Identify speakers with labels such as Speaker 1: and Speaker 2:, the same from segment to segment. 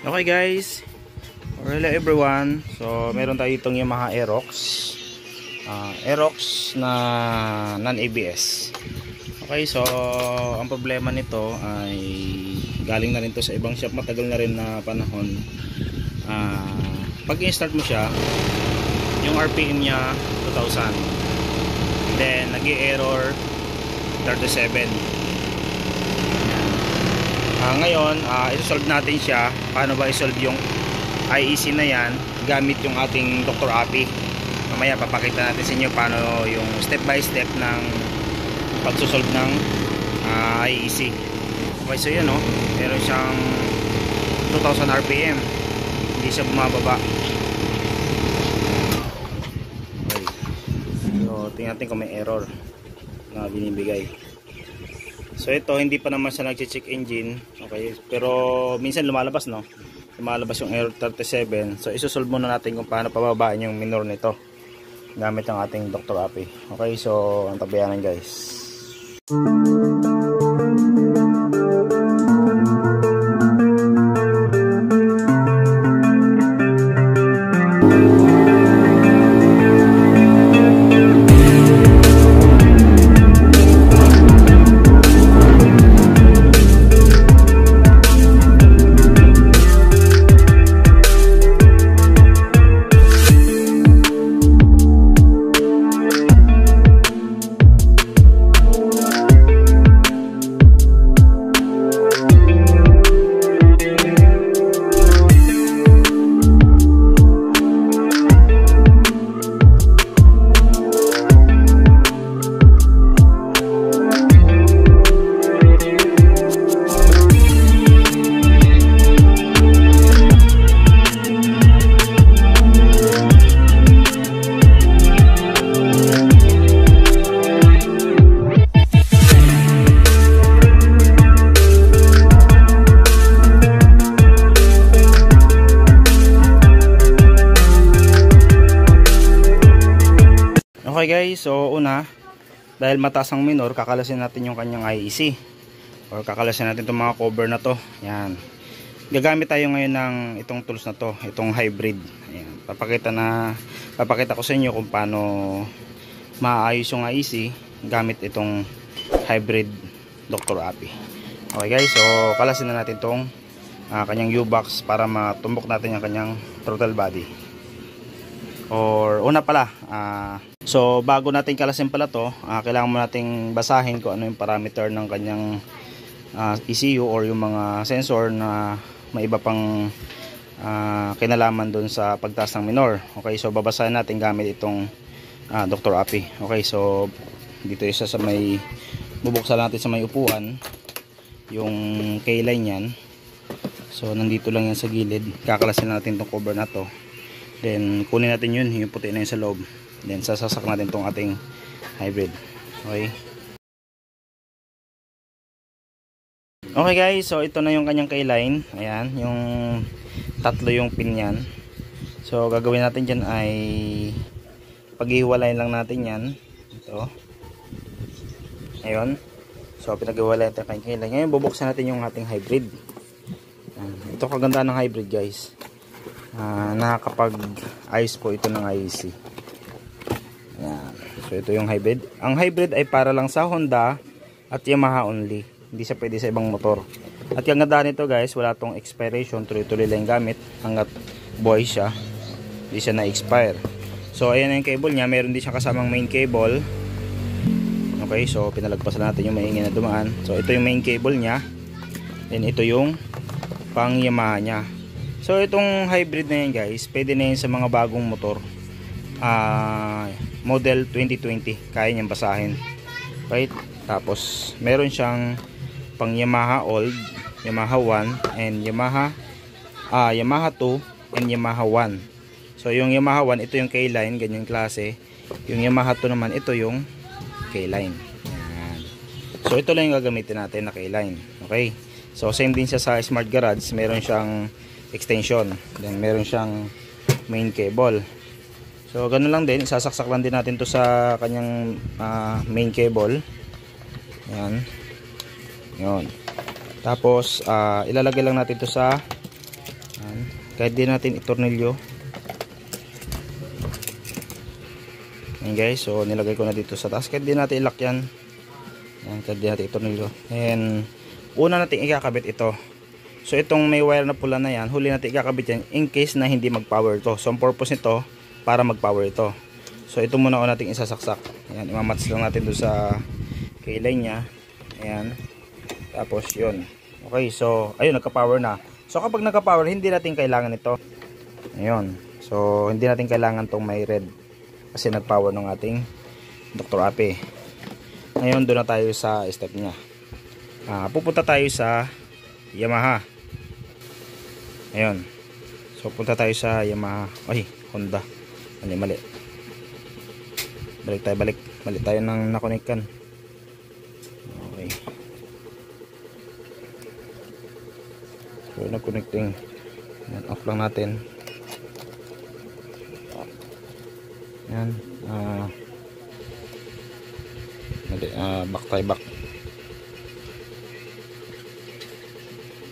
Speaker 1: Okay guys, hello everyone. So meron tayo itong Yamaha Aerox na non-ABS. Okay, so ang problema nito ay galing na rin to sa ibang shop, matagal na rin na panahon. Pag i-start mo siya, yung RPM niya 2,000, then nag-i-error 37. Ngayon, i-solve natin siya. Paano ba i-solve yung IEC na yan gamit yung ating Dr. Api. Mamaya papakita natin sa inyo paano yung step by step ng pagsusolve ng IEC. Okay, so yun, meron siyang 2,000 RPM, hindi siya bumababa. Okay, so tingnan natin kung may error na binibigay. So ito, hindi pa naman siya nag-check engine. Okay, pero minsan lumalabas, lumalabas yung error 37. So isusolve muna natin kung paano pababaan yung minor nito gamit ang ating Dr. Api. Okay, so ang tabayanan guys. Okay guys, so una, dahil mataas ang minor, kakalasin natin yung kanyang IEC or kakalasin natin itong mga cover na to. Yan, gagamit tayo ngayon ng itong tools na to, itong hybrid. Ayan, papakita ko sa inyo kung paano maayos yung IEC gamit itong hybrid Dr. Api. Okay guys, so kalasin na natin itong kanyang U-box para matumbok natin yung kanyang throttle body. Or una pala, so bago natin kalasin pala to, kailangan mo nating basahin kung ano yung parameter ng kanyang ECU or yung mga sensor na may iba pang kinalaman dun sa pagtaas ng minor. Okay, so babasahin natin gamit itong Dr. Api. Okay, so dito isa sa may, bubuksan natin sa may upuan yung K-line yan. So nandito lang yan sa gilid, kakalasin natin itong cover na to. Then kunin natin yun, yung puti na yun sa loob. Then sasasak natin tong ating hybrid. Okay. Okay guys, so ito na yung kanyang K-line. Ayan, yung tatlo yung pin yan. So gagawin natin dyan ay paghiwalayin lang natin yan. Ito. Ayun. So pinaghiwalayin natin kanyang K-line. Ngayon bubuksan natin yung ating hybrid. Ayan. Ito kagandaan ng hybrid guys. Nakakapag-ayos po ito ng IEC. Ayan. So ito yung hybrid. Ang hybrid ay para lang sa Honda at Yamaha only. Hindi siya pwede sa ibang motor. At yung ganda nito guys, wala tong expiration, tuloy-tuloy lang gamit hanggat buhay siya. Hindi siya na-expire. So ayan yung cable niya, meron din siya kasamang main cable. Okay, so pinalagpasan natin yung maingay na dumaan. So ito yung main cable niya. Then ito yung pang Yamaha niya. So itong hybrid na yan guys, pwede na yan sa mga bagong motor, model 2020, kaya niyang basahin. Right? Tapos meron siyang pang Yamaha old, Yamaha 1 and Yamaha 2 and Yamaha 1. So yung Yamaha 1, ito yung K-line, ganyan klase. Yung Yamaha 2 naman, ito yung K-line. So ito lang yung gagamitin natin na K-line. Okay, so same din siya sa Smart Garage, meron siyang extension, then meron siyang main cable. So ganun lang din, sasaksak lang din natin to sa kanyang main cable. Yan. Yun. Tapos ilalagay lang natin to sa Kahit di natin itornilyo. Ayan guys, so nilagay ko na dito sa taas. Kahit di natin ilak yan. Ayan, kahit di natin itornilyo. And una natin ikakabit ito. So itong may wire na pula na yan, huli natin ikakabit yan in case na hindi mag-power ito. So ang purpose nito, para mag-power ito. So ito muna ako natin isasaksak. Ayan, imamatch lang natin doon sa kilay niya. Ayan. Tapos yun. Okay, so ayun, nagka-power na. So kapag nagka-power, hindi natin kailangan ito. Ayun. So hindi natin kailangan tong may red. Kasi nag-power ng ating Dr. Ape. Ngayon, doon na tayo sa step niya. Pupunta tayo sa Yamaha. Ayun. So punta tayo sa Yamaha. Ay, Honda. Mali. Balik tayo, Balik tayo ng nakonektan. Okay. So nag-connecting. Off lang natin. Yan. Back tayo, back.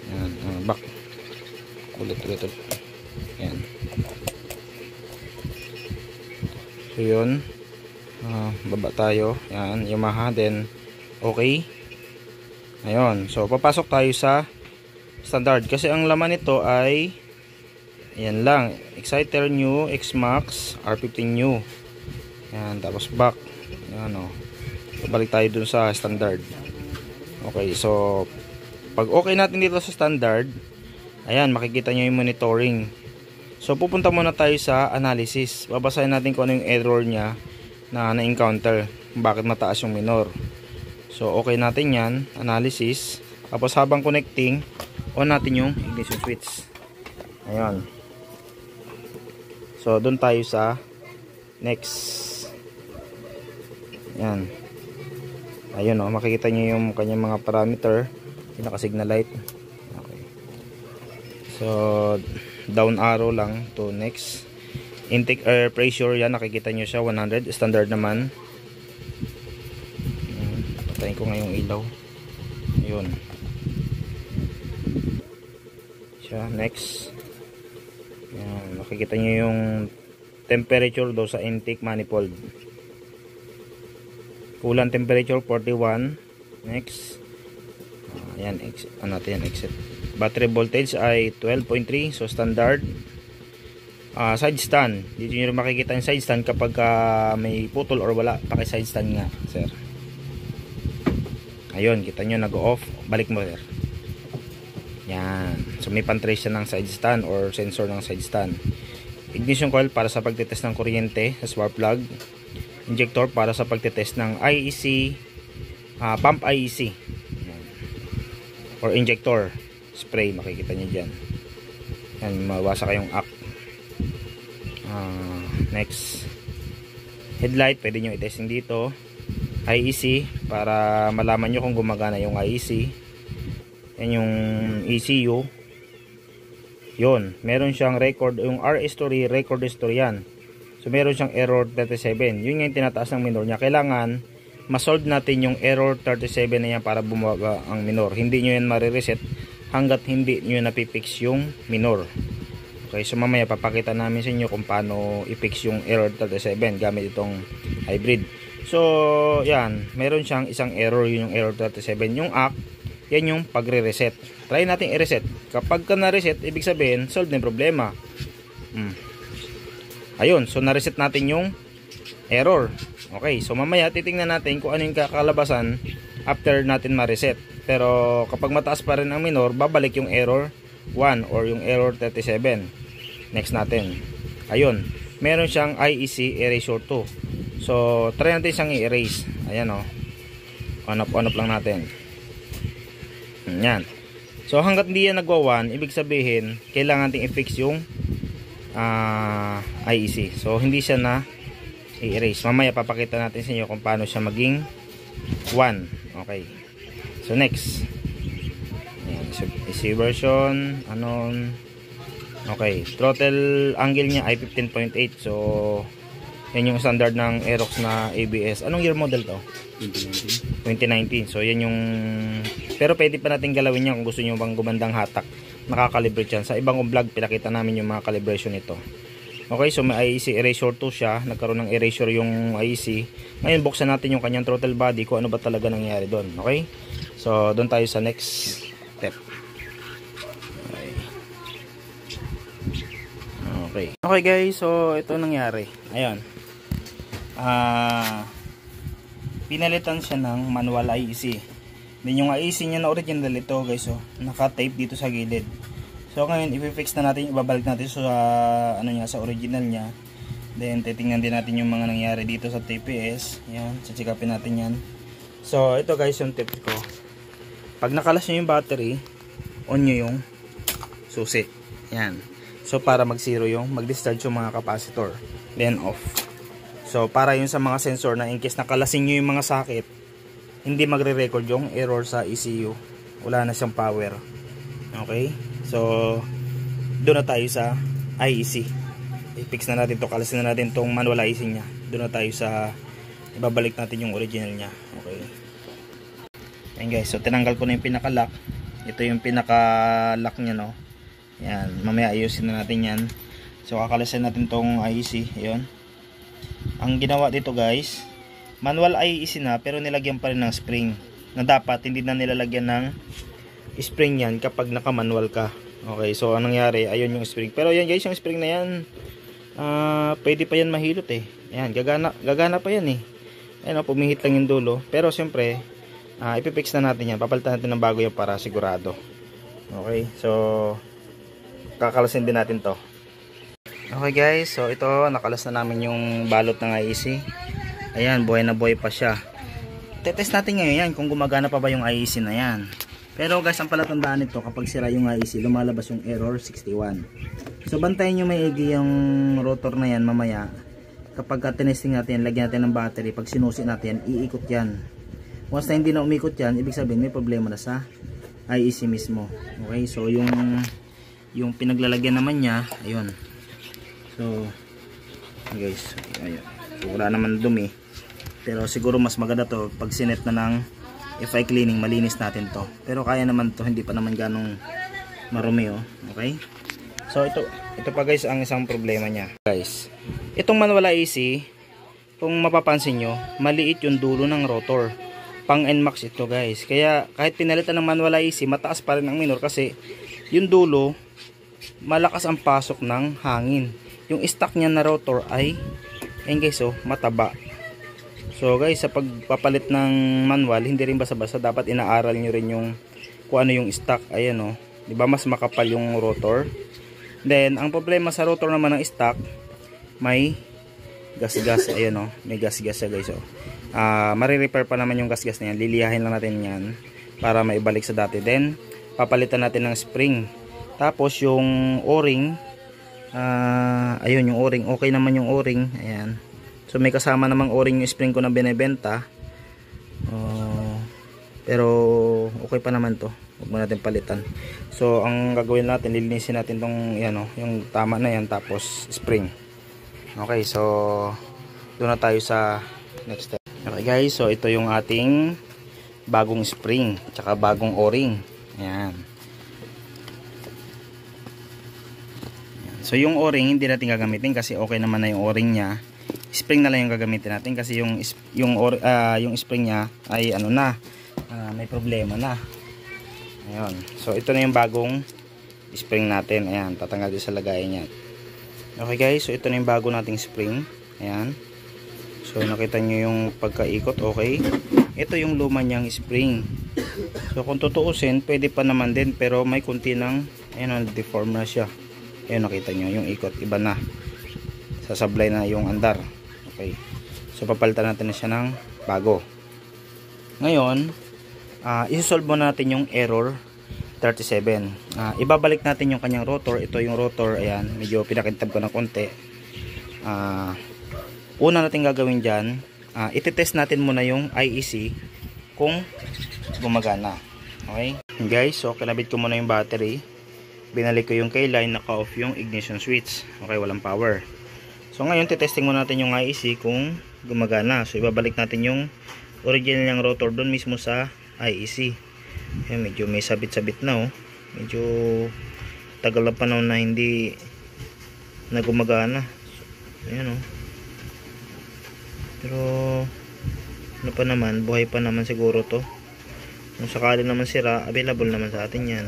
Speaker 1: Yan, back. Ulit. Yan. So yun. Baba tayo. Yan, Yamaha. Then, okay. Ayun. So, papasok tayo sa standard. Kasi ang laman nito ay yan lang. Exciter new, Xmax, R15 new. Yan. Tapos back. Yan o. So, balik tayo dun sa standard. Okay. So, pag okay natin dito sa standard, ayan, makikita nyo yung monitoring. So, pupunta muna tayo sa analysis. Babasahin natin kung ano yung error niya na-encounter. Bakit mataas yung minor. So, okay natin yan. Analysis. Tapos, habang connecting, on natin yung ignition switch. Ayan. So, doon tayo sa next. Ayan. Ayun o, makikita nyo yung kanyang mga parameter. Yung naka-signal light. Okay. So, down arrow lang to next. Intake air pressure, yan nakikita nyo siya 100, standard naman. Patayin ko ngayong ilaw. Ayun siya, next. Yan, makikita nyo yung temperature daw sa intake manifold. Coolant temperature 41. Next. Ayan, exit. Battery voltage ay 12.3, so standard. Side stand, dito nyo makikita yung side stand kapag may putol or wala, paki side stand nga sir. Ayun, kita nyo nag-off, balik mo sir. Yan, so may pan-trace siya ng side stand or sensor ng side stand. Ignition coil para sa pagtitest ng kuryente sa spark plug. Injector para sa pagtitest ng IEC, pump IEC. Yan. Or injector spray, makikita nyo dyan. Yan, mawasa kayong act. Next, headlight, pwede nyo i-testing dito. IEC, para malaman nyo kung gumagana yung IEC. Yan yung ECU. Yun, meron siyang record, yung R history, record history yan. So meron siyang error 37. Yun yung tinataas ng minor niya. Kailangan masolve natin yung error 37 na yan para bumaba ang minor. Hindi nyo yan marireset hanggat hindi nyo napipix yung minor. Okay, so mamaya papakita namin sa inyo kung paano i-fix yung error 37 gamit itong hybrid. So, yan, meron siyang isang error, yun yung error 37. Yung act, yan yung pagre-reset. Try natin i-reset. Kapag ka na-reset, ibig sabihin, solve na yung problema. Ayun, so na-reset natin yung error. Okay, so mamaya titingnan natin kung ano yung kakalabasan after natin ma-reset. Pero kapag mataas pa rin ang minor, babalik yung error 1 or yung error 37. Next natin. Ayun, meron siyang IEC erasure 2. So, try natin siyang i-erase. Ayan o. On up lang natin. Yan. So, hanggat hindi yan nagwa 1, ibig sabihin, kailangan natin i-fix yung IEC. So, hindi siya na i-erase. Mamaya papakita natin sa inyo kung paano siya maging 1. Okay. So, next. EC version, okay, throttle angle niya ay 15.8. So, yan yung standard ng Aerox na ABS. Anong year model to? 2019. So, yan yung, pero pwede pa natin galawin yan kung gusto nyo bang gumandang hatak. nakakalibrate yan. Sa ibang vlog pinakita namin yung mga calibration nito. Okay, so may IEC erasure tool siya, nagkaroon ng erasure yung IEC. Ngayon buksan natin yung kanyang throttle body kung ano ba talaga nangyari doon. Okay, so doon tayo sa next step. Okay guys, so ito nangyari. Ayun, pinalitan siya ng manual IEC. Then yung IEC niya na original ito guys, so naka-tape dito sa gilid. So ngayon i-fix na natin, ibabalik natin sa ano niya, sa original niya. Then titingnan din natin yung mga nangyari dito sa TPS. Yan, check-upin natin yan. So ito guys yung tip ko. Pag nakalas niyo yung battery, on niyo yung susi. Yan. So para mag-zero yung mag-discharge yung mga capacitor. Then off. So para yun sa mga sensor na in case nakalasin niyo yung mga socket, hindi magre-record yung error sa ECU. Wala na siyang power. Okay? So doon na tayo sa IEC. I-fix na natin to, kalasin na natin tong manual IEC niya. Doon na tayo sa ibabalik natin yung original niya. Okay. Ayan guys, so tinanggal ko na yung pinaka-lock. Ito yung pinaka-lock niya, no. Yan, mamaya ayusin na natin yan. So kakalasin natin tong IEC. Ayun. Ang ginawa dito guys, manual IEC na pero nilagyan pa rin ng spring. Na dapat hindi na nilalagyan ng spring yan kapag naka-manual ka. Okay, so anong nangyari? Ayun yung spring. Pero yan guys, yung spring na yan, pwede pa yan mahilot eh. Ayan, gagana pa yan eh. Ayan, pumihit lang yung dulo. Pero siyempre, ipipix na natin yan. Papalitan natin ng bago yan para sigurado. Okay, so kakalasin din natin to. Okay guys, so ito, nakalas na namin yung balot ng IEC. Ayan, buhay na buhay pa siya. Tetest natin ngayon yan kung gumagana pa ba yung IEC na yan. Pero guys, ang palatandaan nito, kapag sira yung IEC, lumalabas yung error 61. So bantayan nyo maigi yung rotor na yan mamaya. Kapag tinesting natin, lagyan natin ng battery, pag sinusi natin, iikot yan. Once na hindi na umikot yan, ibig sabihin may problema na sa IEC mismo. Okay, so yung pinaglalagyan naman niya, ayun. So guys, ayun. So, wala naman dumi. Pero siguro mas maganda to pag sinet na ng FI cleaning, malinis natin to. Pero kaya naman to, hindi pa naman ganong marumi, oh. Okay? So ito pa guys ang isang problema niya. Guys, itong manual IEC, kung mapapansin nyo, maliit yung dulo ng rotor. Pang NMAX ito guys. Kaya kahit pinalitan ng manual IEC, mataas pa rin ang minor kasi yung dulo, malakas ang pasok ng hangin. Yung stock niya na rotor ay, ayun guys, oh, mataba. So guys, sa pagpapalit ng manual, hindi rin basta-basta, dapat inaaral nyo rin yung kung ano yung stock. Ayan, oh, di ba mas makapal yung rotor. Then ang problema sa rotor naman ng stock, may gas-gas. Ayan, oh, may gas-gas siya guys, oh. Mari-repair pa naman yung gas-gas na yan. Liliyahin lang natin yan para maibalik sa dati. Then papalitan natin ng spring. Tapos yung o-ring, ayun yung o-ring, okay naman yung o-ring. Ayan. So may kasama namang o-ring yung spring ko na binebenta. Pero okay pa naman to. Huwag mo natin palitan. So ang gagawin natin, lilinisin natin tong yan, oh, yung tama na yan, tapos spring. Okay, so doon na tayo sa next step. Okay guys, so ito yung ating bagong spring tsaka bagong o-ring. Ayan. So yung o-ring hindi natin gagamitin kasi okay naman na yung o-ring niya. Spring na lang yung gagamitin natin kasi yung spring niya ay ano na, may problema na. Ayun. So ito na yung bagong spring natin. Ayan, tatanggal din sa lagayan niya. Okay guys, so ito na yung bago nating spring. Ayan. So nakita nyo yung pagkaikot, okay. Ito yung luma niyang spring. So kung tutuusin, pwede pa naman din, pero may kunti ng, ayan, deform na siya. Ayan, nakita nyo yung ikot, iba na. Sasablay na yung andar. Okay. So papalitan natin na siya ng bago. Ngayon, isolve muna natin yung error 37. Ibabalik natin yung kanyang rotor. Ito yung rotor, ayan, medyo pinakintab ko ng konti. Una natin gagawin dyan, ititest natin muna yung IEC kung gumagana. Okay guys, so kinabit ko muna yung battery, binalik ko yung K-line, naka-off yung ignition switch. Okay, walang power. So ngayon titesting muna natin yung IEC kung gumagana. So ibabalik natin yung original niyang rotor doon mismo sa IEC. Ayan, medyo may sabit-sabit na, oh. Medyo tagal na panahon na hindi na gumagana. Ayan o. Pero ano pa naman, buhay pa naman siguro to. Kung sakali naman sira, available naman sa atin yan.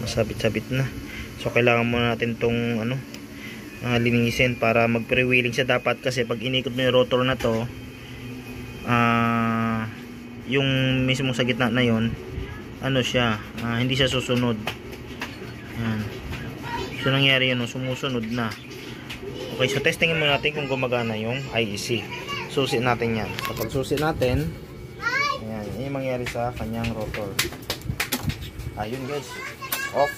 Speaker 1: Masabit-sabit na. So kailangan muna natin tong linisin para mag pre-wheeling siya dapat, kasi pag inikot mo yung rotor na to, yung mismo sa gitna na yon, hindi siya susunod. Yan. So nangyari yun, sumusunod na. Okay, so testingin muna natin kung gumagana yung IEC. Susi natin yan. So pag susi natin, ayan, yun yung mangyari sa kanyang rotor. Ayun guys, off.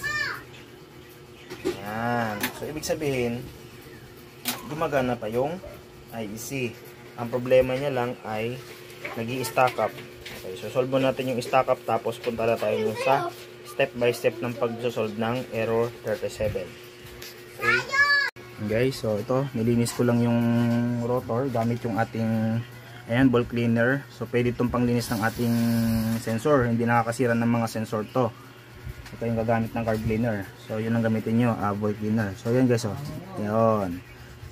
Speaker 1: Ayan. So ibig sabihin, gumagana pa yung IEC. Ang problema niya lang ay nag-i-stack up. Okay, so solve natin yung stack up, tapos punta na tayo sa step by step ng pag-solve ng error 37. Okay. Guys, so ito, nilinis ko lang yung rotor gamit yung ating ball cleaner. So pwede itong panglinis ng ating sensor, hindi nakakasira ng mga sensor to. Ito yung gagamit ng carb cleaner. So yun ang gamitin nyo, ball cleaner. So yan guys, yun.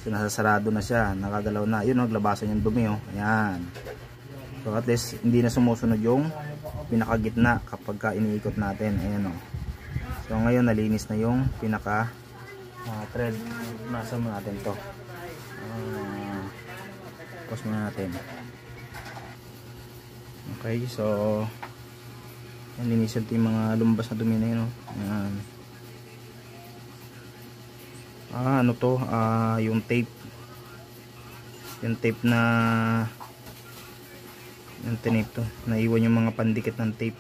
Speaker 1: So nasasarado na siya, nakagalaw na. Yun, naglabasan yung dumi. Ayan. So at least hindi na sumusunod yung pinakagitna kapag iniikot natin. Ayan o. So ngayon nalinis na yung pinaka thread. Nasa mo natin to. Pause muna natin. Okay, so nalinis yung mga lumabas na dumi na yun. Ayan. Ano to? Yung tape. Yung tape na yung tinape to, naiwan yung mga pandikit ng tape.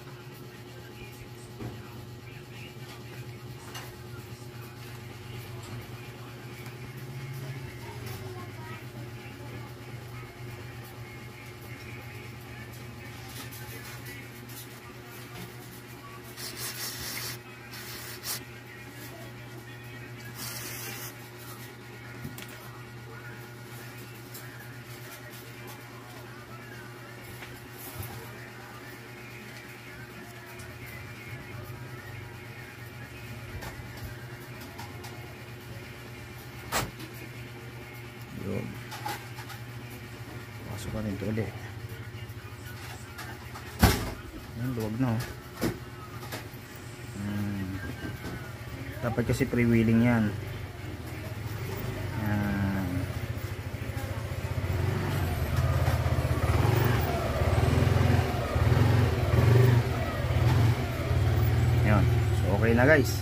Speaker 1: Pasok ka nito ulit. Ayan, luwag na dapat kasi pre-wheeling yan. Ayan. So okay na guys.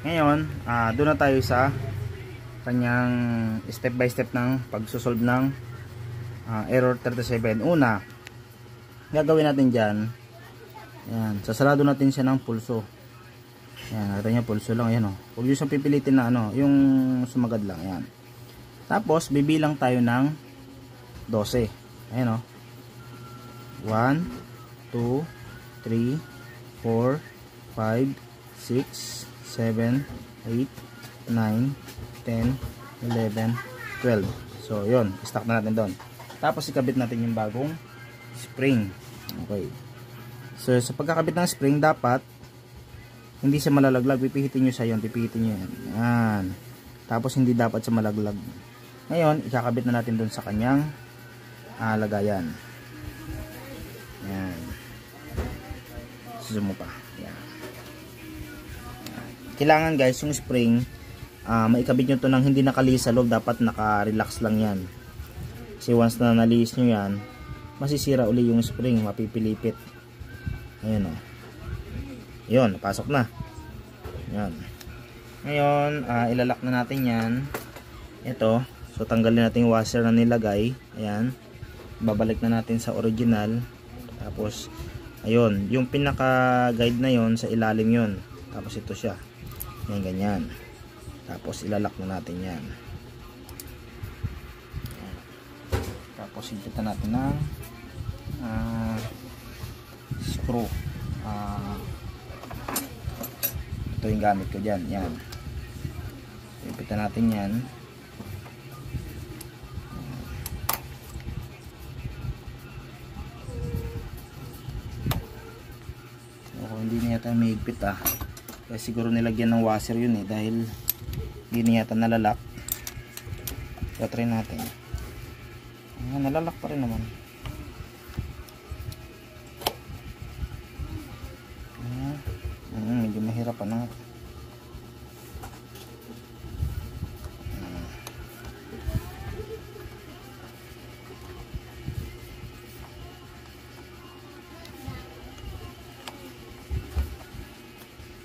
Speaker 1: Ngayon doon na tayo sa kanyang step by step ng pagsosolve ng error 37. Una, gagawin natin dyan, ayan, sasarado natin siya ng pulso. Ayan, nakita nyo, pulso lang. Ayan, huwag nyo siyang pipilitin na yung sumagad lang. Ayan. Tapos bibilang tayo ng 12. Ayan, 1 2 3 4 5 6 7 8 9 10 11 12. So yun, stack na natin doon. Tapos ikabit natin yung bagong spring. Okay. So sa pagkakabit ng spring, dapat hindi siya malalaglag. Pipihitin nyo siya yun. Pipihitin nyo yan. Yan. Tapos hindi dapat siya malaglag. Ngayon, ikakabit na natin doon sa kanyang lagayan. Yan. Susumo pa. Yan. Kailangan guys, yung spring, maikabit nyo to ng hindi nakalihis sa loob. Dapat naka-relax lang yan. Kasi once na nalihis nyo yan, masisira uli yung spring, mapipilipit. Ayun yun, napasok na. Yan. Ngayon, ilalak na natin yan. Ito, so tanggalin natin yung washer na nilagay. Ayan, babalik na natin sa original. Tapos ayun, yung pinaka guide na yon sa ilalim yon. Tapos ito siya, yan, ganyan. Tapos ilalak na natin yan. Tapos ikutan natin ng screw. Ito yung gamit ko dyan. Yan. Ikutan natin yan. yata may higpit kaya siguro nilagyan ng washer yun dahil hindi na yata nalalak. Kaya try natin. Nalalak pa rin naman. Medyo mahirap na.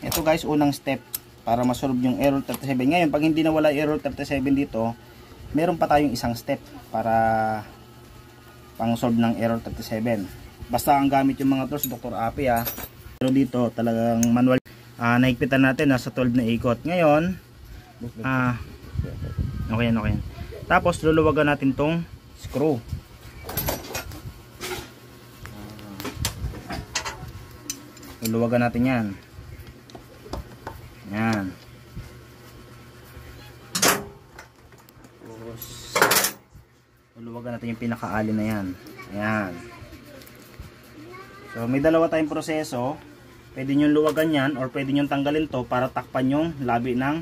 Speaker 1: Ito guys, unang step para ma-solve yung error 37. Ngayon, pag hindi nawala error 37 dito, meron pa tayong isang step para pang-solve ng error 37. Basta ang gamit yung mga tools, Dr. Api Pero dito, talagang manual. Naigpitan natin sa 12 na ikot. Ngayon, okay yan. Tapos, luluwagan natin tong screw. Luluwagan natin yan. Yan. Tapos, luluwagan natin yung pinaka-alin na yan. Ayan. So, may dalawa tayong proseso. Pwede nyo luwagan yan or pwede nyo tanggalin to para takpan yung labi ng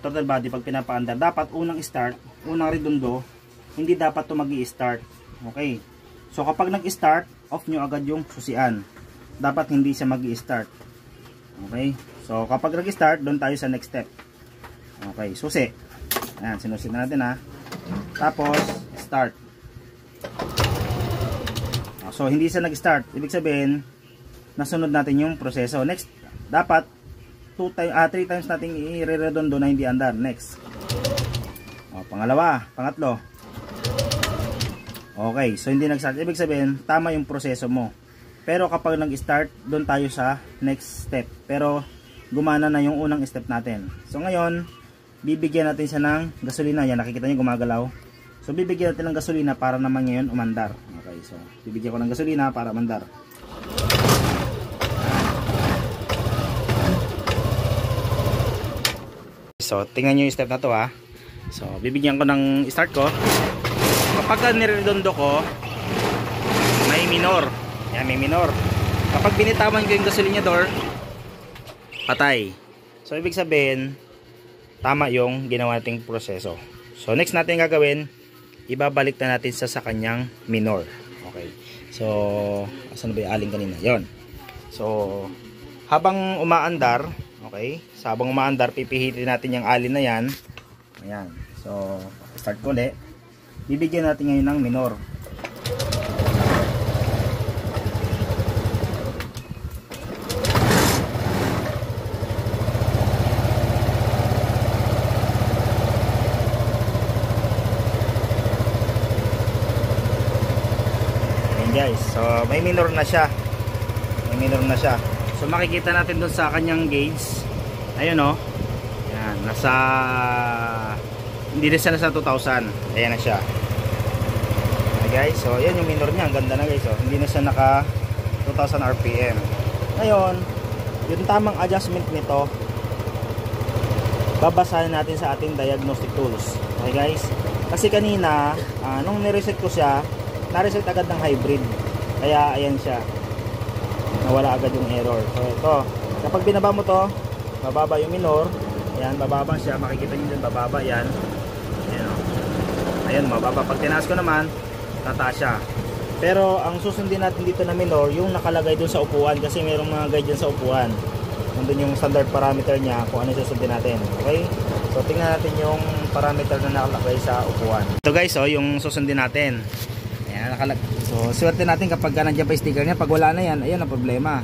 Speaker 1: throttle body pag pinapaandar. Dapat unang start, unang redundo, hindi dapat to magi-start. Okay. So, kapag nag-start, off nyo agad yung susian. Dapat hindi siya magi-start. Okay. So, kapag nag-start, doon tayo sa next step. Okay, susi. Ayan, sinusit natin Tapos, start. So, hindi siya nag-start. Ibig sabihin, nasunod natin yung proseso. Next, dapat 3 times natin i-redondo na hindi andar. Next. Pangalawa, pangatlo. Okay, so hindi nag-start. Ibig sabihin, tama yung proseso mo. Pero kapag nag-start, doon tayo sa next step. Pero, gumana na yung unang step natin. So, ngayon, bibigyan natin siya ng gasolina. Yan, nakikita niyo gumagalaw. So, bibigyan natin ng gasolina para naman ngayon umandar. Okay, so, bibigyan ko ng gasolina para umandar. So, tingnan nyo yung step na to So, bibigyan ko ng start ko. Kapag niredondo ko, may minor. Yan, may minor. Kapag binitawan ko yung gasolinador, patay. So, ibig sabihin, tama yung ginawa nating proseso. So, next natin gagawin, ibabalik na natin sa kanyang minor. Okay. So, asan ba yung aling kanina? Yon. So, habang umaandar, okay, habang umaandar, pipihitin natin yung alin na yan. Ayan. So, start ko ulit. Bibigyan natin ngayon ng minor. Ayan guys. So, may minor na siya. May minor na siya. So makikita natin doon sa kanyang gauge. Ayun Yan, nasa hindi na siya nasa 2,000. Ayan na siya. Okay guys, so yan yung minor niya. Ang ganda na guys. Hindi na siya naka 2,000 RPM. Ngayon, yung tamang adjustment nito, babasahin natin sa ating diagnostic tools. Okay guys? Kasi kanina, nung nireset ko siya, na-reset agad ng hybrid. Kaya ayan siya. Nawala agad yung error. So ito, kapag binaba mo to, bababa yung minor. Ayan, bababa siya. Makikita nyo din, bababa yan. Ayan, ayan, mababa. Pag tinaas ko naman, tataas siya. Pero ang susundin natin dito na minor, yung nakalagay dun sa upuan. Kasi mayroong mga guide dyan sa upuan. Nandun yung standard parameter niya kung ano susundin natin. Okay? So tingnan natin yung parameter na nakalagay sa upuan. Ito guys, yung susundin natin. So, swerte natin kapag nandiyan pa yung sticker niya. Pag wala na yan, ayan ang problema.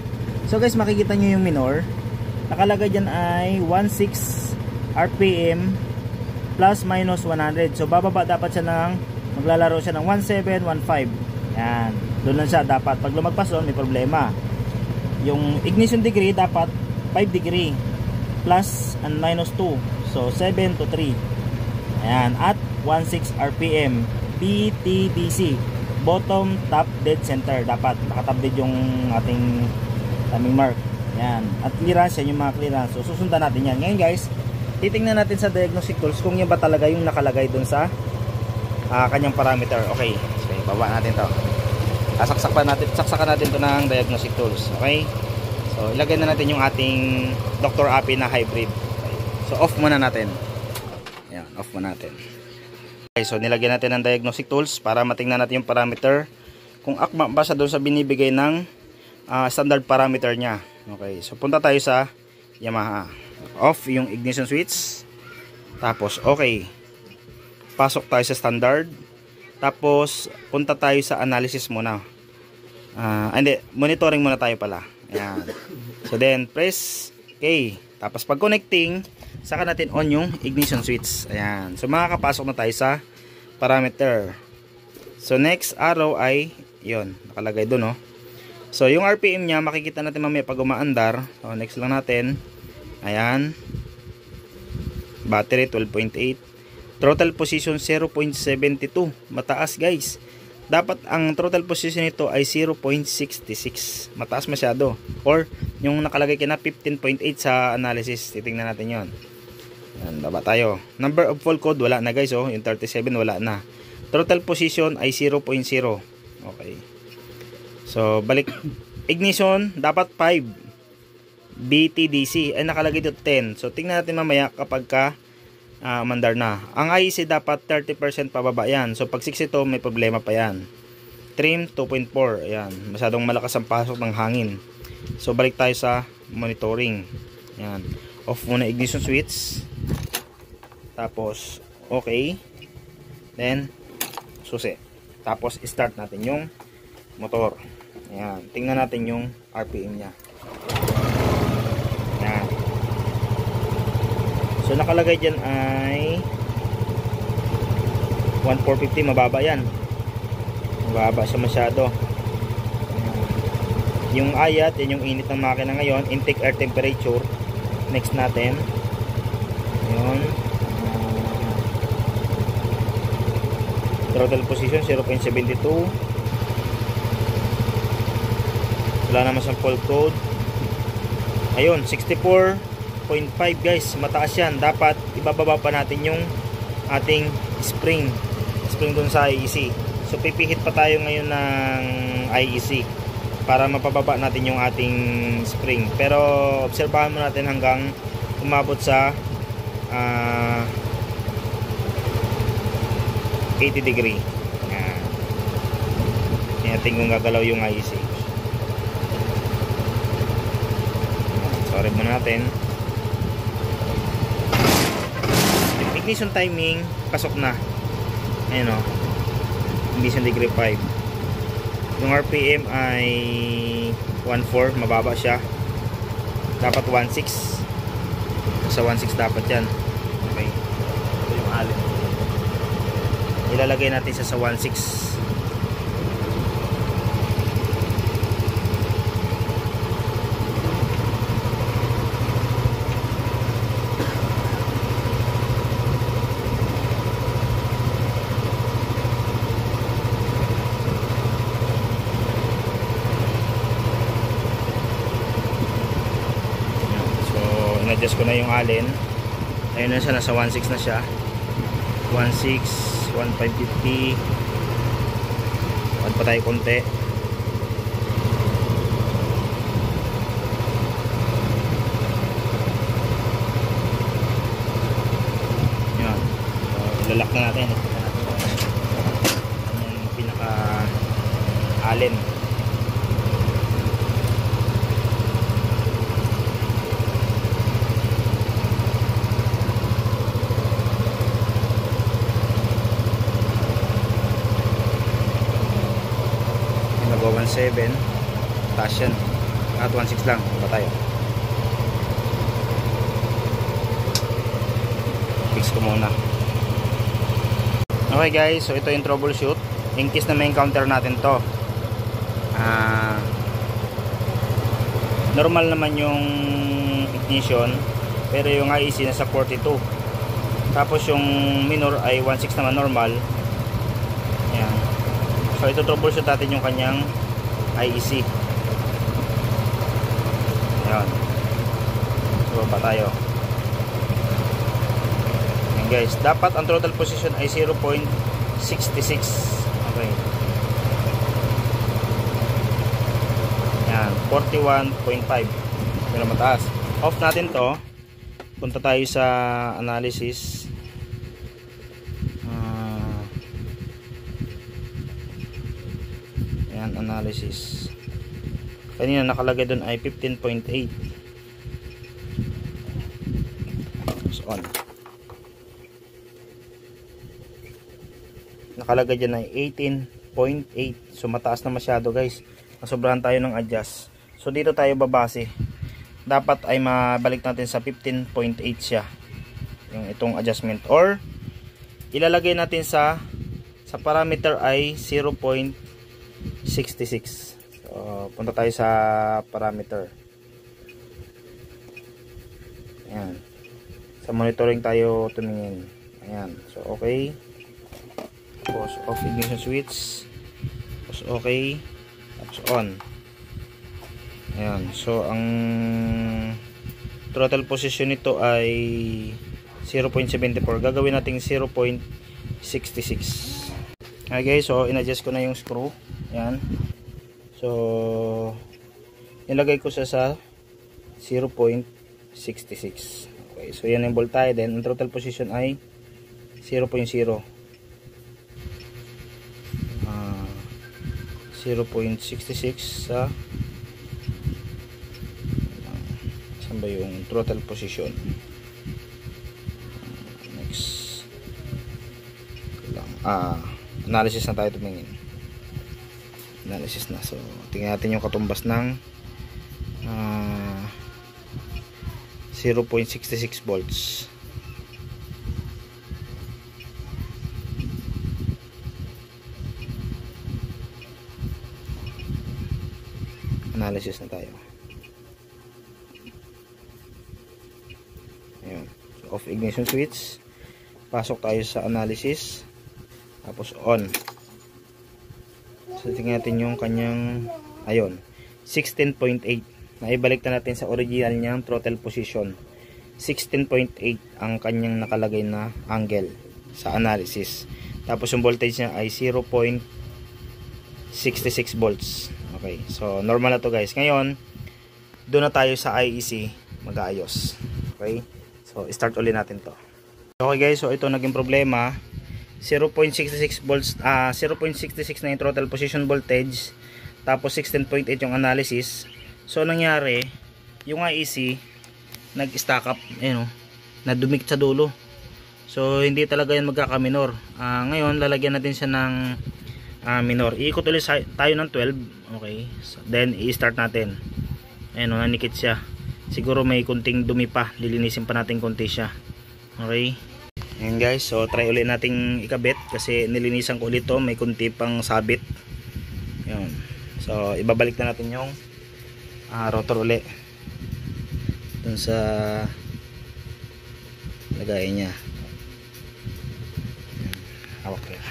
Speaker 1: So guys, makikita nyo yung minor. Nakalagay dyan ay 16 RPM plus minus 100. So, bababa dapat siya ng, maglalaro siya ng 1715. Yan. Doon lang siya dapat. Pag lumagpas doon, may problema. Yung ignition degree, dapat 5 degree. Plus and minus 2. So, 7 to 3. Ayan. At 16 RPM. BTDC. Bottom, top, dead center. Dapat nakatab dead yung ating timing mark. Yan. At clearance yan, yung mga clearance. So, susundan natin yan. Ngayon guys, titingnan natin sa diagnostic tools kung yan ba talaga yung nakalagay dun sa kanyang parameter. Okay. Baba natin to. Saksakan natin to ng diagnostic tools. Okay. So ilagay na natin yung ating Dr. Api na hybrid. Okay. So off muna natin. Ayan, off muna natin. Okay, so nilagyan natin ng diagnostic tools para matingnan natin yung parameter kung akma ba siya doon sa binibigay ng standard parameter niya. Okay, so punta tayo sa Yamaha. Off yung ignition switch. Tapos okay. Pasok tayo sa standard. Tapos punta tayo sa analysis muna. Hindi, monitoring muna tayo pala. Ayan. So then press K. Tapos pag connecting, saka natin on yung ignition switch. Ayan. So makakapasok na tayo sa parameter. So next arrow ay yon, nakalagay doon, no. So yung RPM niya makikita natin mamaya pag umaandar. So next lang natin. Ayan. Battery 12.8. Throttle position 0.72. Mataas, guys. Dapat ang throttle position nito ay 0.66. Mataas masyado. Or yung nakalagay kina 15.8 sa analysis. Titingnan natin 'yon. Yan, baba tayo. Number of full code wala na, guys, oh. Yung 37 wala na. Throttle position ay 0.0. Okay. So balik ignition dapat 5. BTDC ay nakalagay dito 10. So tingnan natin mamaya kapag mandar na. Ang IEC dapat 30% pababa yan. So pag 62 may problema pa yan. Trim 2.4. Ayan. Masyadong malakas ang pasok ng hangin. So balik tayo sa monitoring. Ayan. Off muna ignition switch. Tapos okay. Then susi. Tapos start natin yung motor. Ayan. Tingnan natin yung RPM nya. Ayan. So nakalagay dyan ay 1450, mababa yan. Mababa siya masyado. Yung ayat, yan yung init ng makina ngayon. Intake air temperature. Next natin. Ayun. Throttle position 0.72. Wala naman sa full code. Ayun, 64.5, guys, mataas yan. Dapat ibababa pa natin yung ating spring dun sa IEC. So pipihit pa tayo ngayon ng IEC para mapababa natin yung ating spring. Pero obserbahan mo natin hanggang umabot sa 80 degree. Yan. Tingnan kung gagalaw yung IEC. Sorry muna natin. Ignition timing, pasok na. Ayan o. Ignition degree 5. Yung RPM ay 1.4, mababa siya. Dapat 1.6. Sa 1.6 dapat yan. Okay. Ito yung alin. Ilalagay natin siya sa 1.6. Adjust ko na yung alin. Ayun na siya, nasa 1.6 na siya. 1.6, 1.550. Wag pa tayo konti. Yan. So, ilalak na natin. Yung pinaka alin. Nag 1.7 taas yan at 1.6 lang ba tayo. Fix ko muna. Okay guys, so ito yung troubleshoot in case na may encounter natin to. Normal naman yung ignition pero yung IEC nasa 42, tapos yung minor ay 1.6 naman normal. Ayan. So ito troubleshoot natin yung kanyang IEC. Ayan. So pa tayo. Ayan guys, dapat ang throttle position ay 0.66. Okay. Ayan, 41.5. Pero mataas. Off natin to. Punta tayo sa analysis. Ayan, analysis. Kanina nakalagay doon ay 15.8. So on. Nakalagay dyan ay 18.8. So mataas na masyado guys. Nasobrahan tayo ng adjust. So dito tayo babase. Dapat ay mabalik natin sa 15.8 siya. Yung itong adjustment. Or ilalagay natin sa parameter ay 0.66. So punta tayo sa parameter. Ayan. Sa monitoring tayo tumingin. Ayan. So okay. Tapos off ignition switch. Tapos okay. Tapos on. Ayan. So ang throttle position nito ay 0.74. Gagawin natin 0.66. Okay guys, so in-adjust ko na yung screw. Ayan. So nilagay ko sa 0.66. Okay, so yan yung voltage. Then ang throttle position ay 0.0. 0.66 sa saan ba yung throttle position. Next lang. Analysis na tayo tumingin. Analysis na. So tingnan natin yung katumbas ng 0.66 volts. Analysis na tayo. Ayun. So, off ignition switch. Pasok tayo sa analysis. Tapos on. So tingnan natin yung kanyang ayun. 16.8. Naibalik na natin sa original niyang throttle position. 16.8 ang kanyang nakalagay na angle sa analysis. Tapos yung voltage niya ay 0.66 volts. Okay, so normal na to guys. Ngayon, doon na tayo sa IEC mag-aayos. Okay, so start ulit natin to. Okay guys, so ito naging problema. 0.66 volts, 0.66 na yung throttle position voltage. Tapos 16.8 yung analysis. So nangyari, yung IEC nag-stack up, ayun, nadumik sa dulo. So hindi talaga yan magkaka-minor. Ngayon lalagyan natin siya ng minor. Iikot ulit tayo ng 12. Okay, so then i-start natin. Ayun, nanikit siya. Siguro may kunting dumi pa, lilinisin pa natin konti siya. Okay, ayan guys, so try ulit nating ikabit kasi nilinisan ko ulit to, may kunti pang sabit. Ayun, so ibabalik na natin yung rotor ulit dun sa lagay niya. Hawak ko yan.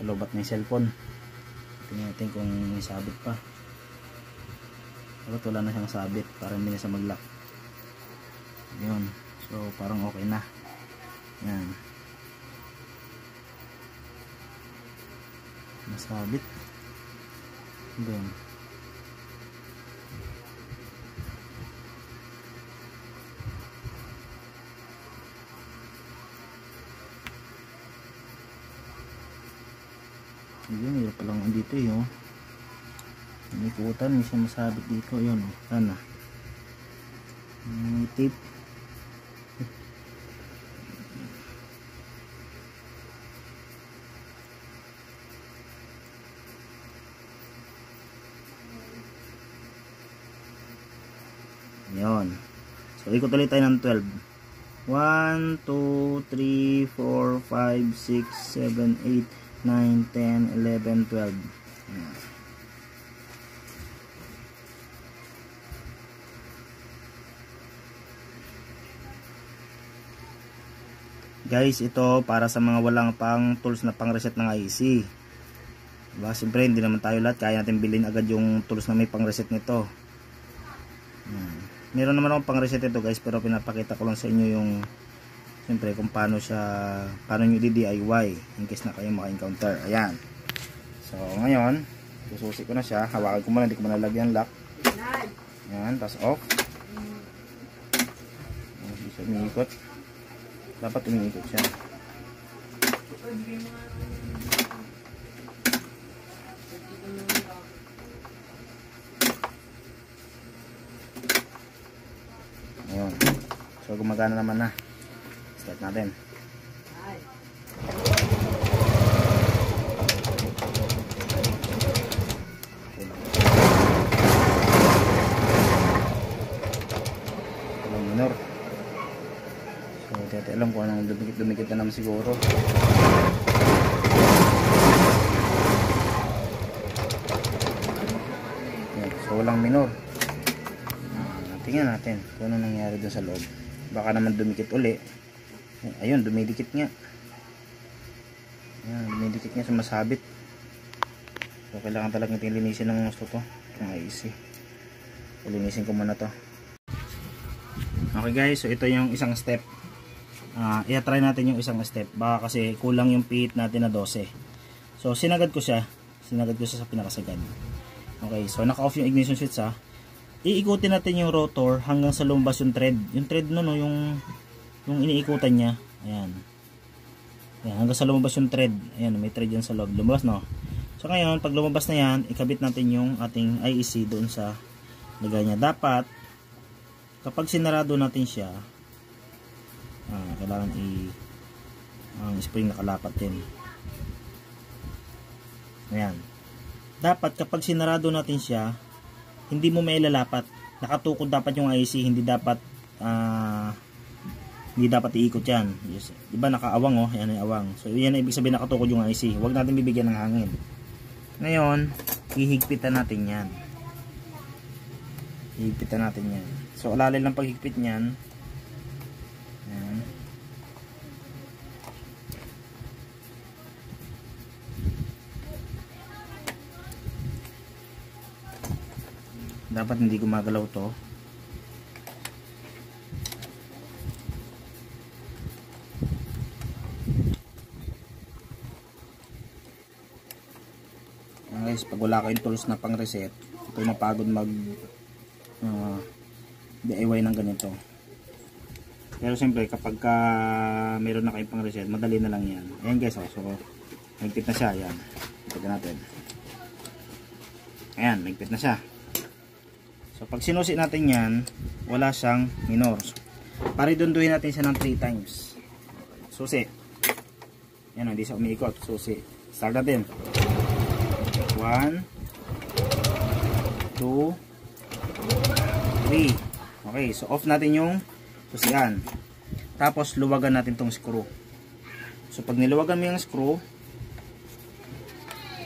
Speaker 1: Lobat na yung cellphone. Tingnan natin kung may sabit pa. Pero wala na siyang sabit, parang hindi na siya mag-lock. Yun, so parang okay na. Yan, nasabit doon. Yun, yun palang dito yun. May kutan, may siya masabit dito. Yun, sana. May tape. Yun. So, ikot ulit tayo ng 12. 1, 2, 3, 4, 5, 6, 7, 8, 9, 10, 11, 12. Ayan. Guys, ito para sa mga walang pang tools na pang reset ng IEC. Diba? Siyempre hindi naman tayo lahat kaya natin bilhin agad yung tools na may pang reset nito. Meron naman akong pang reset ito guys, pero pinapakita ko lang sa inyo yung siyempre kung paano nyo di-DIY in case na kayo maka-encounter. Ayan. So ngayon, sususi ko na siya. Hawakan ko muna, hindi ko manalagyan lock. Yan, tapos off. Hindi siya umiikot. Dapat umiikot siya. Ayun. So gumagana naman na. Start natin. Minor. So tete alam ko anong dumikit na naman siguro. Yan. So walang minor. Tingnan natin kung ano nangyari dun sa loob. Baka naman dumikit uli. Ayun, dumidikit nga. Ayan, dumidikit nga, sumasabit. So kailangan talagang linisin ng gusto to. Itong IEC. So, linisin ko muna to. Okay guys, so ito yung isang step. I-try natin yung isang step. Baka kasi kulang yung pihit natin na 12. So sinagad ko siya sa pinakasagad. Okay, so naka-off yung ignition switch ha. Iikutin natin yung rotor hanggang sa lumabas yung thread. Yung thread no, yung iniikutan niya. Ayan. Ayan, hanggang sa lumabas yung thread. Ayan, may thread yan sa loob. Lumabas no. So ngayon, pag lumabas na yan, ikabit natin yung ating IEC doon sa lagay niya. Dapat kapag sinarado natin siya, kailangan ang spring nakalapat din. Ayan. Dapat kapag sinarado natin siya, hindi mo may lalapat. Nakatukod dapat yung IC, hindi dapat iikot yan. Yes. Diba nakaawang oh, yan ay awang. So yan ay ibig sabihin nakatukod yung IC. Huwag natin bibigyan ng hangin. Ngayon, hihigpitan natin yan. Hihigpitan natin yan. So alalay lang paghigpit niyan. Ayan. Dapat hindi gumagalaw to. Guys, pag wala kayong tools na pang reset, ito mapagod mag DIY ng ganito. Pero siyempre kapag meron na kayong pang reset, madali na lang yan. Ayan guys, so nagpit na siya. Ayan, ipagin natin. Ayan, nagpit na siya. So pag sinusi natin yan, wala siyang minor. Paridunduhin natin siya ng 3 times. Susi. Yan, hindi siya umiikot. Susi. Start natin. 1 2 3. Okay, so off natin yung susian. Tapos luwagan natin tong screw. So pag niluwagan mo yung screw,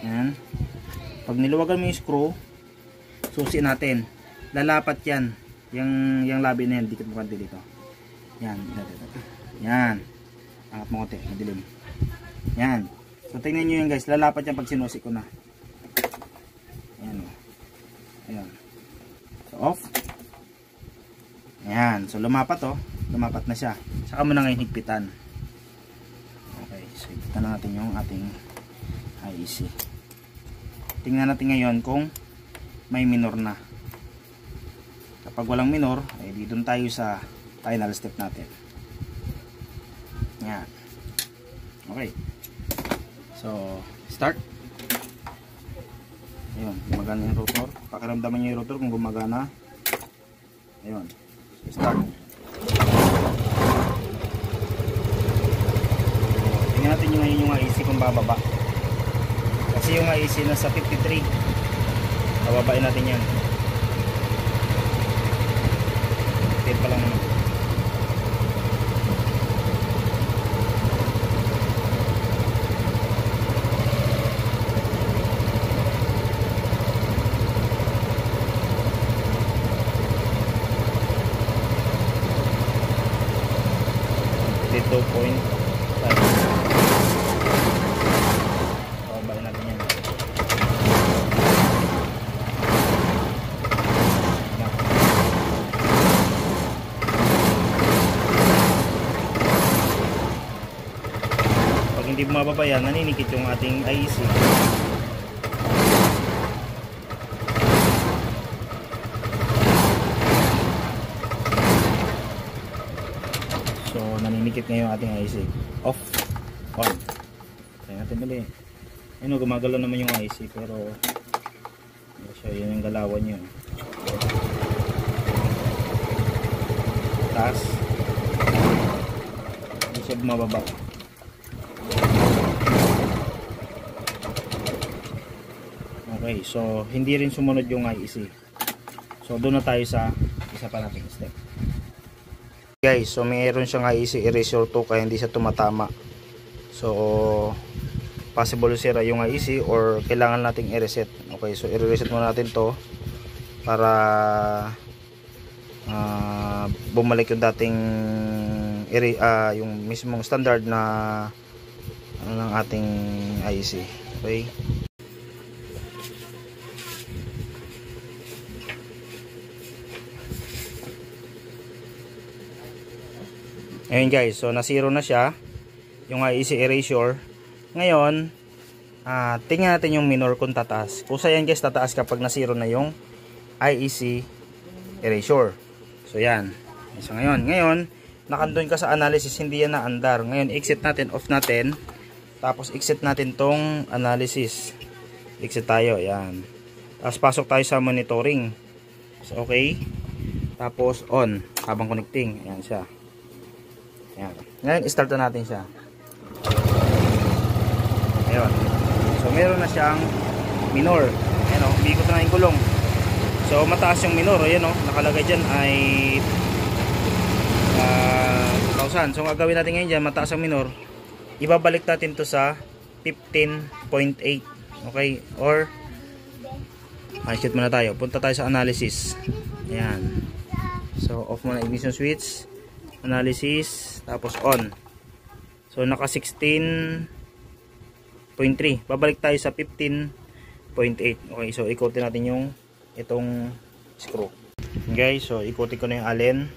Speaker 1: yan. Pag niluwagan mo yung screw, susi natin. Lalapat yan. Yung labi na yan, dikit mo kanti dito. Yan. Yan. Angat mo konti, madilim. Yan. So tingnan nyo yan guys, lalapat yan pag sinusi ko na. Ayan o. Ayan. So off. Ayan. So lumapat o. Lumapat na siya. Saka mo na ngayon higpitan. Okay. So higpitan na natin yung ating IEC. Tingnan natin ngayon kung may minor na. Kapag walang minor, ay dito tayo sa final step natin. Yan. Okay. So, start. Ayun, gumagana yung rotor. Pakiramdaman nyo yung rotor kung gumagana. Ayun. So, start. Tingnan natin yung ngayon yung IEC kung bababa. Kasi yung IEC nasa 53. Bababain natin yan. Tape pa lang naman. Dito point. Bababain natin yan. Hindi bumababa yan, naninikit yung ating IEC. Nanikit ngayon ating IC. Off. On. Try natin muli. Ayun, gumagalaw naman yung IC pero so yun yung galawan nyo. Taas. Hindi siya bumababa. Okay, so hindi rin sumunod yung IEC. So doon na tayo sa isa pa nating step. Guys, so mayroon siyang IEC erasure 2 kaya hindi siya tumatama. So possible sira yung IEC or kailangan nating i-reset. Okay, so i-reset muna natin to para bumalik yung dating yung mismong standard na ng ating IEC. Okay. Ayun guys, so na-zero na siya yung IEC erasure. Ngayon, tingnan natin yung minor kung tataas. Kusa yan guys, tataas kapag na-zero na yung IEC erasure. So yan. So ngayon, nakandun ka sa analysis, hindi yan naandar. Ngayon, exit natin, off natin. Tapos exit natin tong analysis. Exit tayo, yan. Tapos pasok tayo sa monitoring. So okay. Tapos on, habang connecting. Ayan siya. Ayan. Ngayon, start na natin siya. Ayun. So, meron na siyang minor. Ayan o, umiikot na yung gulong. So, mataas yung minor. Ayan o, nakalagay dyan ay 2,000. So, ang gagawin natin ngayon dyan, mataas ang minor. Ibabalik natin to sa 15.8. Okay? Or, exit muna tayo. Punta tayo sa analysis. Ayan. So, off muna ignition switch. Analysis, tapos on. So naka 16.3. Babalik tayo sa 15.8. Okay, so ikutin natin yung itong screw. Guys, so ikutin ko na yung allen.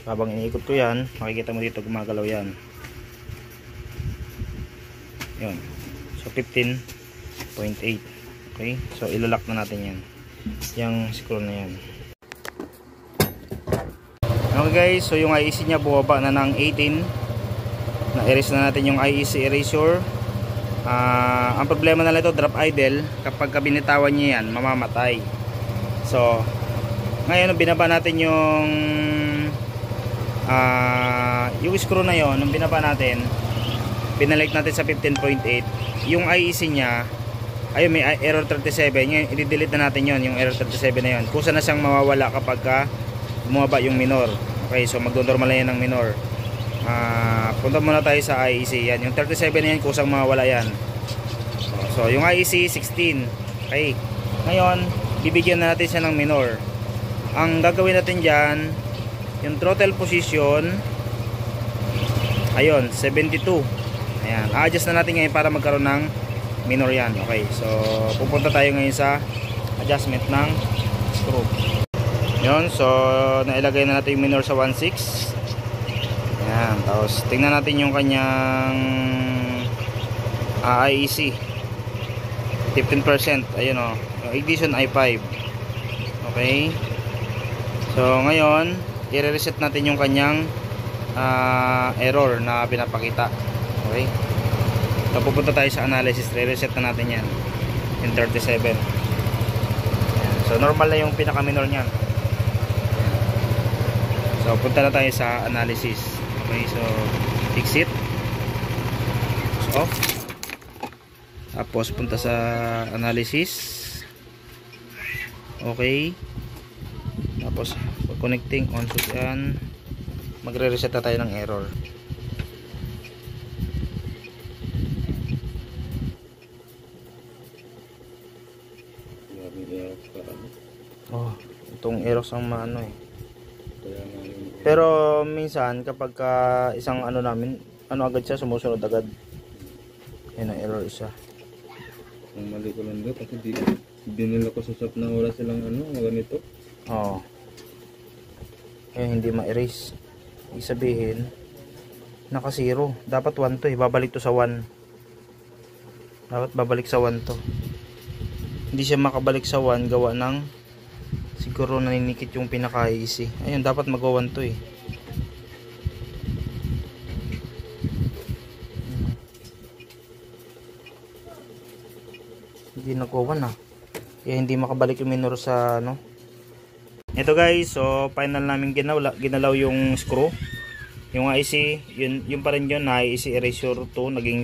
Speaker 1: Habang iniikot ko yan, makikita mo dito gumagalaw yan. Yun. So 15.8. Okay, so ilalak na natin yan. Yung screw na yan. Okay guys, so yung IEC niya bumaba na ng 18. Na-erase na natin yung IEC erasure. Ang problema na lang ito, drop idle. Kapag binitawan niya yan, mamamatay. So ngayon binaba natin yung screw na yon. Nung binaba natin, binalik natin sa 15.8. Yung IEC niya, ayun, may error 37. Ngayon i-delete na natin yon, yung error 37 na yon. Kusa na siyang mawawala kapag bumaba yung minor. Okay, so magdo-normal na yan ng minor. Punta muna tayo sa IEC. Yan, yung 37 na yan, kusang mawala yan. So, yung IEC 16. Okay. Ngayon, bibigyan na natin siya ng minor. Ang gagawin natin dyan, yung throttle position, ayun, 72. Ayan, a-adjust na natin ngayon para magkaroon ng minor yan. Okay, so pupunta tayo ngayon sa adjustment ng screw. Yun, so nailagay na natin yung minor sa 1.6. Ayan, tapos tingnan natin yung kanyang IEC 15%. Ayun o, yung ignition i5. Okay. So ngayon, i-reset natin yung kanyang error na pinapakita. Okay. So pupunta tayo sa analysis, re-reset na natin yan in 37. Ayan. So normal na yung pinaka-minor niyan. So punta na tayo sa analysis. Okay, so exit, off, tapos punta sa analysis. Okay, tapos connecting on, so yan, magre-reset na tayo ng error. Oh, itong error ang maano eh. Pero minsan kapag isang ano namin, ano agad siya, sumusunod agad. Yan ang error isa.
Speaker 2: Ang mali ko lang doon kasi dinila ko sa shop na wala silang ano, ganito.
Speaker 1: Oo. Kaya hindi ma-erase. Ibig sabihin, naka 0. Dapat 1 to eh. Babalik to sa 1. Dapat babalik sa 1 to. Hindi siya makabalik sa 1 gawa ng siguro naninikit yung pinaka-IEC. Ayun, dapat mag-1 to eh. Hindi nag-1 ah. Kaya hindi makabalik yung minor sa ano. Ito guys, so final namin ginalaw yung screw. Yung IC, yun pa rin yun na IC erasure 2 naging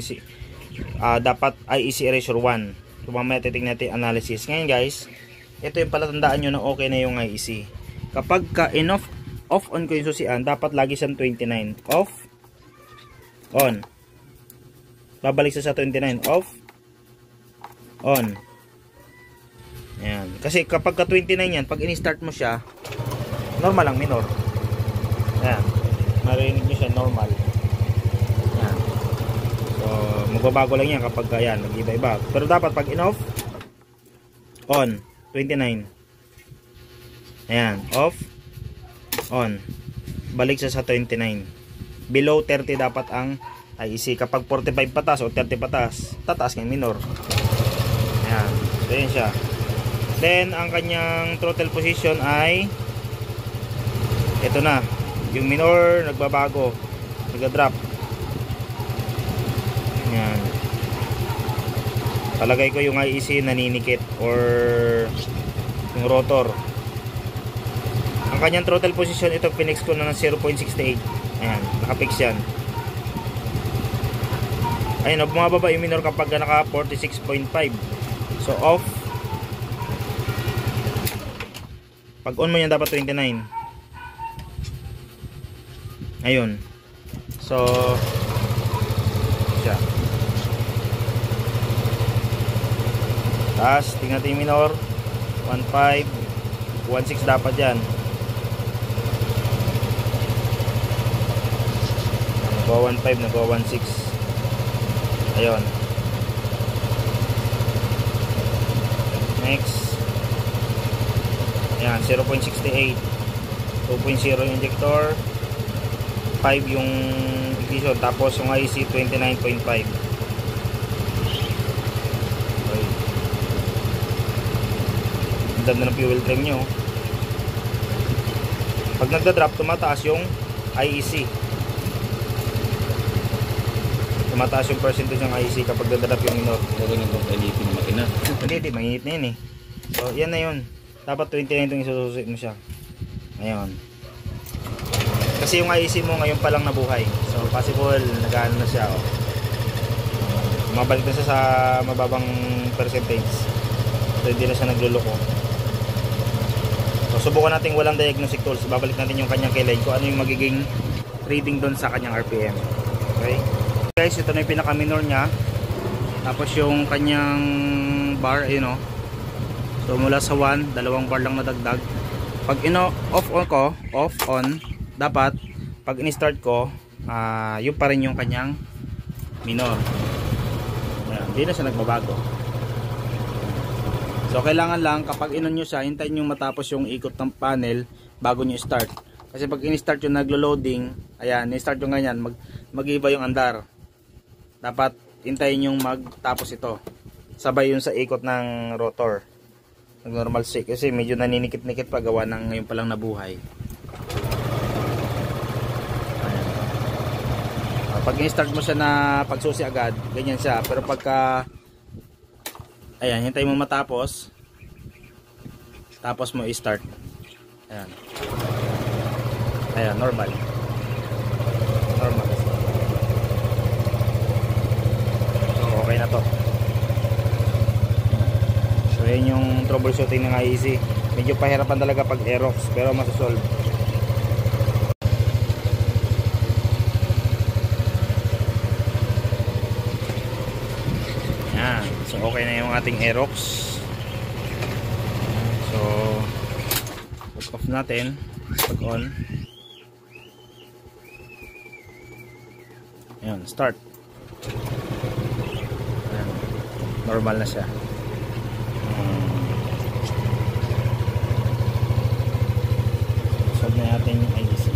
Speaker 1: dapat IEC erasure 1. So mamaya titignan natin analysis. Ngayon guys, ito yung palatandaan nyo na okay na yung IEC. Kapag ka off on ko yung susian, dapat lagi siyang 29. Off, on. Babalik siya sa 29. Off, on. Ayan. Kasi kapag ka 29 yan, pag in-start mo siya, normal lang, minor. Ayan. Marinig nyo siya, normal. Ayan. So, magbabago lang yan kapag ayan, nag-iba-iba. Pero dapat pag in-off, on, 29. Ayan, off, on. Balik siya sa 29. Below 30 dapat ang IEC. Kapag 45 patas o 30 patas, tataas ng minor. Ayan. So, ayan siya. Then, ang kanyang throttle position ay ito na. Yung minor, nagbabago. Nag-drop. Ayan. Palagay ko yung IEC naninikit or yung rotor. Ang kanyang throttle position, ito pinix ko na ng 0.68. Ayan, nakapix yan. Ayan, bumababa yung minor kapag naka 46.5. So off. Pag on mo yan dapat 29. Ayun. So siya. Tapos tingnan natin yung minor 1.5 1.6 dapat yan. Nagawa 1.5, nagawa 1.6. Ayun. Next. Ayan, 0.68. 2.0 yung injector. 5 yung ignition. Tapos yung IC 29.5. Okay. Ang ganda ng fuel trim nyo. Pag nagda-drop, tumataas yung IEC. Tumataas yung percentage ng IEC kapag nagda-drop yung minor.
Speaker 2: Huwag na itong LED na makina.
Speaker 1: Hindi, mainit na yun eh. So, yan na yun. Dapat 29 itong isususit mo siya. Ngayon. Kasi yung IEC mo ngayon pa lang nabuhay. So, possible, nag-ano na siya. Oh. Mabalik na siya sa mababang percentage. So, hindi na siya nagluloko. So, subukan natin walang diagnostic tools. Babalik natin yung kanyang kilay kung ano yung magiging reading doon sa kanyang RPM. Okay? Guys, ito na yung pinaka-minor niya. Tapos yung kanyang bar, ayun o. So mula sa 1, dalawang bar lang nadagdag. Pag off on ko, off on, dapat pag in-start ko, yun pa rin yung kanyang minor. Ayan, hindi na siya nagbabago. So kailangan lang kapag inon nyo siya, hintayin nyo matapos yung ikot ng panel bago nyo start. Kasi pag in-start yung naglo-loading, ayan, in-start yung ganyan, mag-iba yung andar. Dapat hintayin yung magtapos ito. Sabay yun sa ikot ng rotor. Normal shake kasi medyo naninikit-nikit pa gawa ng ngayon palang nabuhay. Pag i-start mo siya na pagsusi agad, ganyan siya. Pero pagka ayan, hintay mo matapos, tapos mo i-start. Ayan. Ayan, normal. Normal. So, okay na to. So yun yung troubleshooting ng IEC. Medyo pahirapan talaga pag Aerox, pero masasolve. Yan. So okay na yung ating Aerox. So pag off natin, pag on. Yan, start. Yan. Normal na siya. Solve na natin yung IEC.